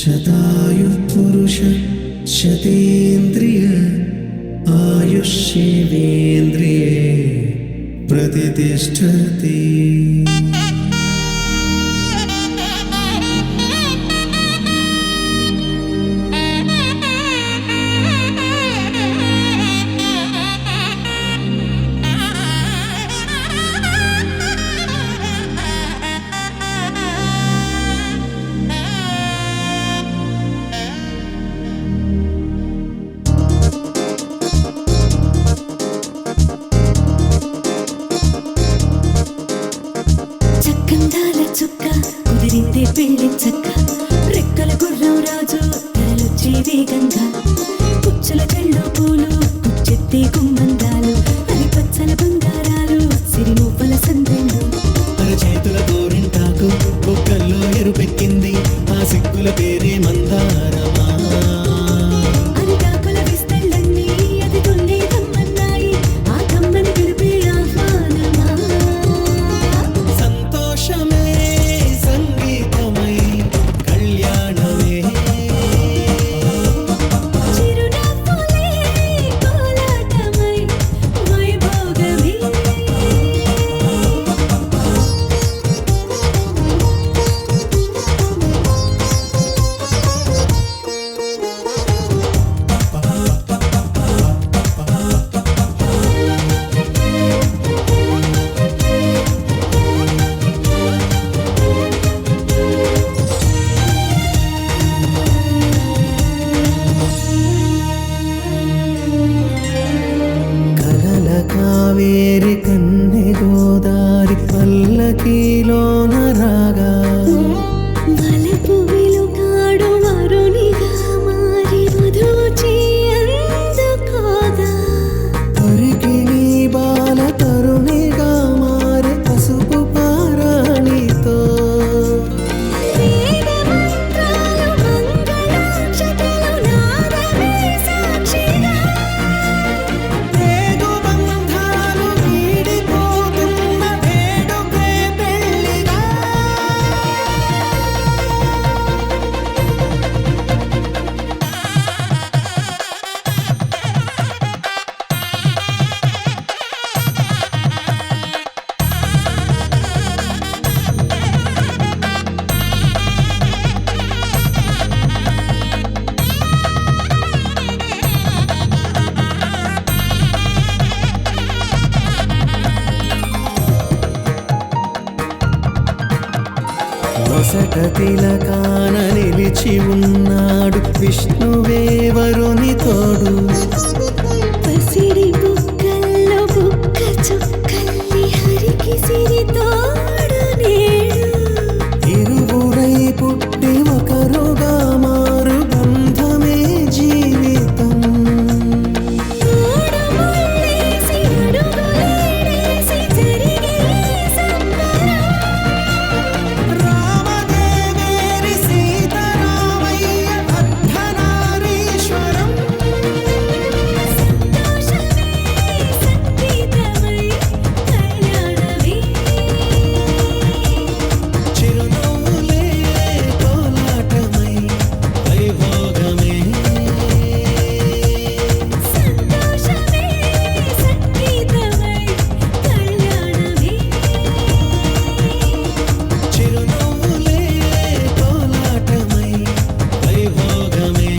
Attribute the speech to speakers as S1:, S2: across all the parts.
S1: శతాయు పురుష శతేంద్రియ ఆయుష్యేంద్రియే ప్రతిష్టతి.
S2: చక్కందాల చుక్క కుదిరిందే పెళ్లి చక్క, రెక్కల గుర్రం రాజు తరలొచ్చే వేగంగా, పుచ్చల చెళ్ళు పూలు కుచ్చెత్తే గుమ్మందాలు, అది పచ్చల బంగారాలు సిరిమూపల సందెళ్ళు.
S1: చేతుల గోరింటాకు బొక్కల్లో ఎరుపెక్కింది, ఆ సిగ్గుల పేరే మందారమా.
S2: అరిటాకుల విస్తళ్ళన్నీ అది తొల్లే కమ్మన్నాయి, ఆ కమ్మని పిలిపే ఆహ్వానమా.
S1: సంతోషమే సంగీతమై కళ్యాణమే,
S2: చిరునవ్వులే కోలాటమై వైభోగమే.
S1: కలల కావేరి కన్నె గోదారి పల్లకీలోన రాగా,
S2: వలపు వెలుగాడు వరునిగా మారి వధూచి అందుకోగా,
S1: తొరికి నీ బాల తరుణిగా మారే పసుపు పారాణితో.
S2: వేద మంత్రాలు మంగళాక్షతలు నాదమే సాక్షిగా,
S1: రేగు బంధాలు వీడిపోతున్న వేడుకే పెళ్లిగా. నొసట తిలకాన నిలిచి ఉన్నాడు విష్ణువే వరుని తోడు.
S2: పసిడి బుక్కల్లో బుక్క చుక్కల్లి హరికి సిరి తోడు నేడు,
S1: ఇరువురై పుట్టి ఒకరుగా మారు బంధమే జీవితం.
S2: తోడు ముళ్ళేసి అడుగులేసి జరిగే సంబరం.
S1: రామదేవేరి సీతారామయ్య అర్ధనారీశ్వరం.
S2: సంతోషమే సంగీతమై కళ్యాణమే,
S1: చిరునవ్వులే కోలాటమై వైభోగమే,
S2: సంతోషమే సంగీతమై కళ్యాణమే.
S1: చిరునవ్వులే కోలాటమై వైభోగమే.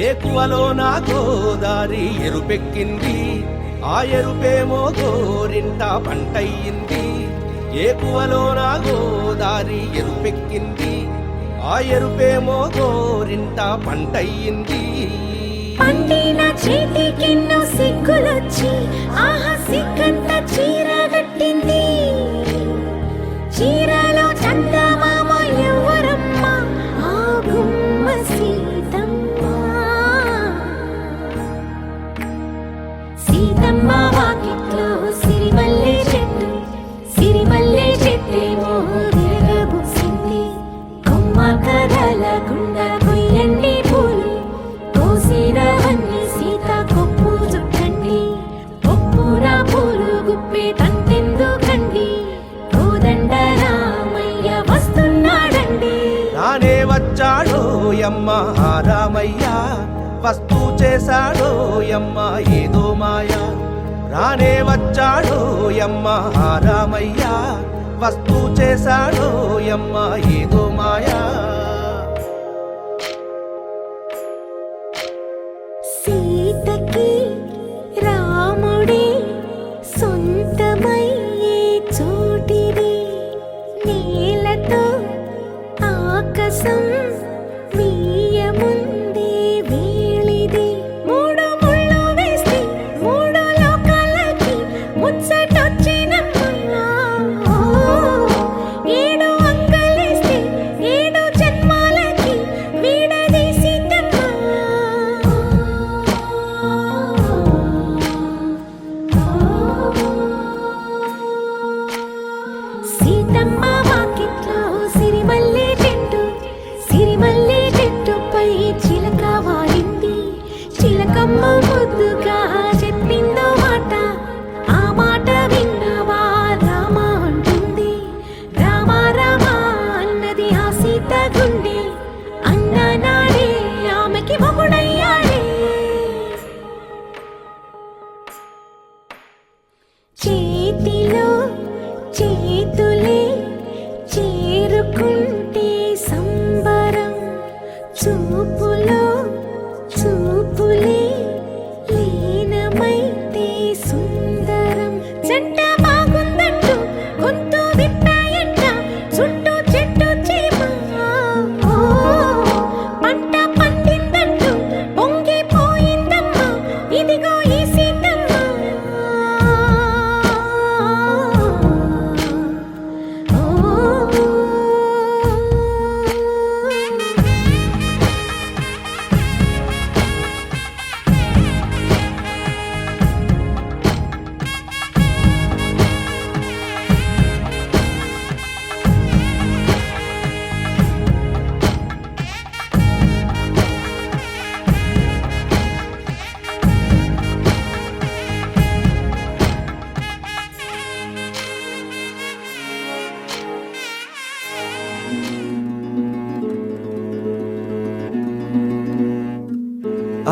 S3: ఏకువలో నా గోదారి ఎరుపెక్కింది, ఆ ఎరుపేమో గోరింట పంటయ్యింది. ఏకువలో నా గోదారి ఎరుపెక్కింది, ఆ ఎరుపేమో గోరింట పంటయ్యింది.
S2: పండిన చేతికెన్నో సిగ్గులొచ్చి ఆహా సిగ్గంత చీర కట్టింది, చీరలో చందమామ ఎవరమ్మ ఆ గుమ్మ సీతమ్మ. సీతమ్మ వాకిట్లో సిరిమల్లె చెట్టు, సిరిమల్లె చెట్టేమో తిరగబూసింది, కొమ్మ కదలకుండా కొయ్యండి పూలు కోసినవన్నీ సీత కొప్పు
S3: వస్తూ చేశాడో యమ్మ ఏదో మాయా రానే వచ్చాడో యమ్మ రామయ్య వస్తూ చేశాడో యమ్మ ఏదో మాయా
S2: సీతకి రాముడే సొంతమయ్యే చోటిది నేలతో ఆకాశం వీయముందే వేళిది మూడు ముళ్ళు వేస్తే మూడు లోకాలకి ముచ్చటొచ్చినమ్మా ఏడు అంగలేస్తే ఏడు జన్మాలకి వీడదీసితమ్మా సీతమ్మ వాకిట్లో సిరిమల్లె చెట్టుపై చిలక వాలింది చిలకమ్మ ముద్దుగా చెప్పిందో మాట ఆ మాట విన్నవా రామ అంటుంది రామ రామ అన్నది ఆ సీత గుండె అన్న నాడే ఆమెకి మొగుడయ్యాడే చేతిలో చేతులే చేరుకుంటే సంబరం చూపులో చూపులే లీనమైతే సుందరం జంట బాగుందంటూ గొంతు విప్పాయంట చుట్టూ చెట్టు చీమ పంట పండిందంటూ పొంగిపోయిందమ్మా ఇదిగో ఈ సీతమ్మ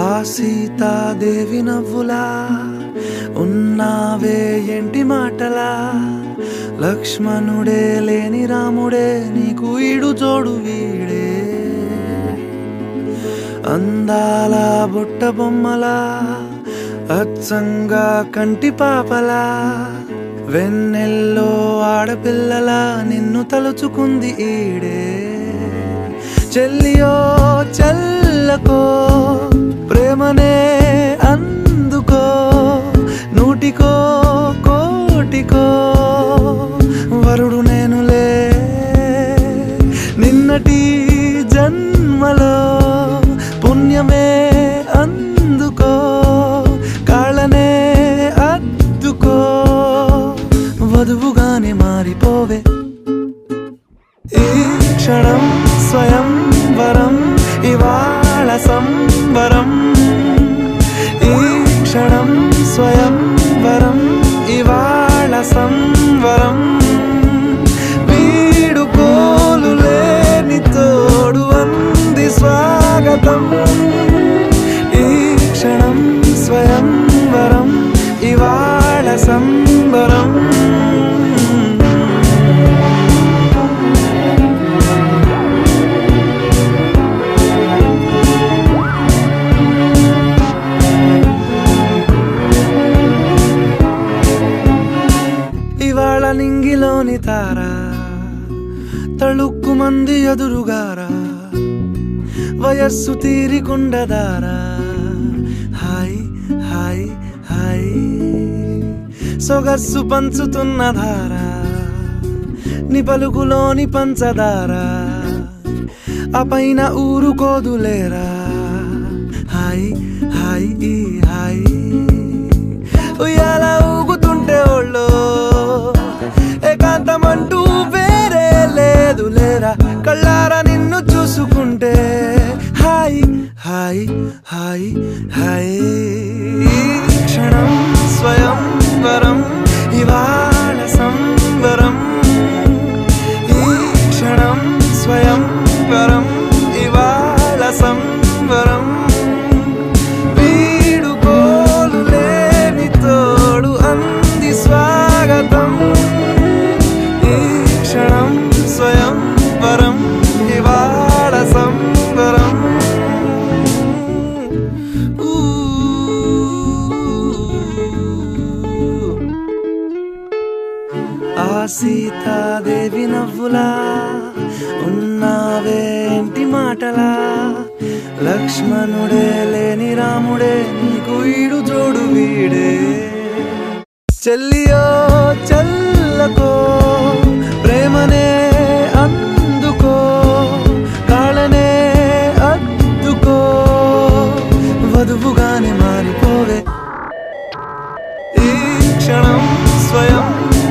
S1: ఆ సీతాదేవి నవ్వులా ఉన్నావే ఏంటి మాటలా లక్ష్మణుడే లేని రాముడే నీకు ఈడు జోడు వీడే అందాల బుట్ట బొమ్మలా అచ్చంగా కంటి పాపలా వెన్నెల్లో ఆడపిల్లలా నిన్ను తలుచుకుంది ఈడే చెల్లియో చల్లకో ప్రేమనే అందుకో నూటికో కోటికో వరుడు నేనులే నిన్నటి జన్మలో పుణ్యమే అందుకో కాళ్ళనే అద్దుకో వధువుగానే మారిపోవే ఈ క్షణం స్వయంవరం ఇవాళ సంబరం ఈ క్షణం స్వయంవరం ఇవాళ సంవరం వీడుకోలు లేని తోడు అంది స్వాగతం ఈ క్షణం స్వయంవరం ఇవాళ సంబరం ఇవాళ నింగిలోని తారా తళుక్కు మంది ఎదురుగారా వయస్సు తీరికుండదారా హాయ్ హాయ్ హాయ్ సొగస్సు పంచుతున్న ధారా ని పలుకులోని పంచదారా ఆ పైన ఊరుకోదులేరా హాయ్ హాయ్ ఈ హాయ్ ఉయ్యాల ఊగుతుంటే ఒళ్ళో ఏకాంతమంటూ వేరే లేదు లేరా కళ్ళారా నిన్ను చూసుకుంటే హాయ్ హాయ్ హాయ్ హాయ్ క్షణం స్వయంవరం ఇవాళ సంబరం ఈ క్షణం స్వయంవరం ఇవాళ సంబరం సీతాదేవి నవ్వులా ఉన్నావేంటి మాటలా లక్ష్మణుడే లేని రాముడే నీకు ఈడు జోడు వీడే చెల్లియో చల్లకో ప్రేమనే అందుకో కాళ్ళనే అద్దుకో వధువుగానే మారిపోవే ఈ క్షణం స్వయం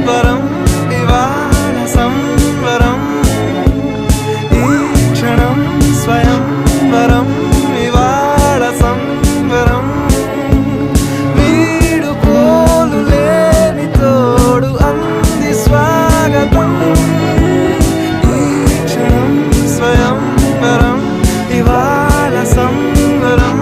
S1: వరం ఇవాళ సంవరం ఈ క్షణం స్వయం వరం ఇవాళ సంవరం వీడు కోలు లేని తోడు అంది స్వాగతం ఈ క్షణం స్వయం వరం ఇవాళ సంవరం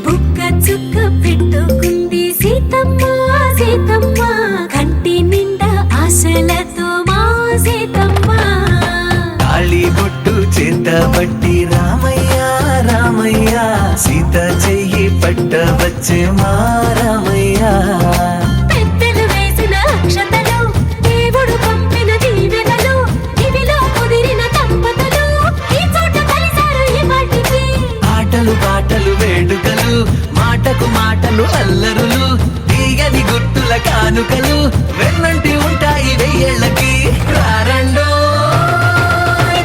S2: బుక్క చుక్క పెట్టుకుంది సీతమ్మ సీతమ్మ కంటి నిండా ఆశలతో మా సీతమ్మ
S1: తాళి బొట్టు చేతబట్టి రామయ్య రామయ్య సీత చెయ్యి పట్ట వచ్చే మా రామయ్య
S2: పెద్దలు వేసిన అక్షతలు దేవుడు పంపిన దీవెనలు ఇవిలో కుదిరిన దంపతులు ఈ చోట కలిసారు ఈ వాటికి
S1: ఆటలు పాటలు వేడుకలు మాటకు మాటలు అల్లరులు తీయని గుర్తుల కానుకలు వెన్నంటి ఉంటాయి వెయ్యేళ్ళకి రారండో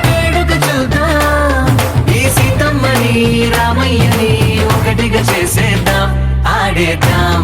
S1: వేడుక చూద్దాం ఈ సీతమ్మని రామయ్యని ఒకటిగా చేసేద్దాం ఆడేద్దాం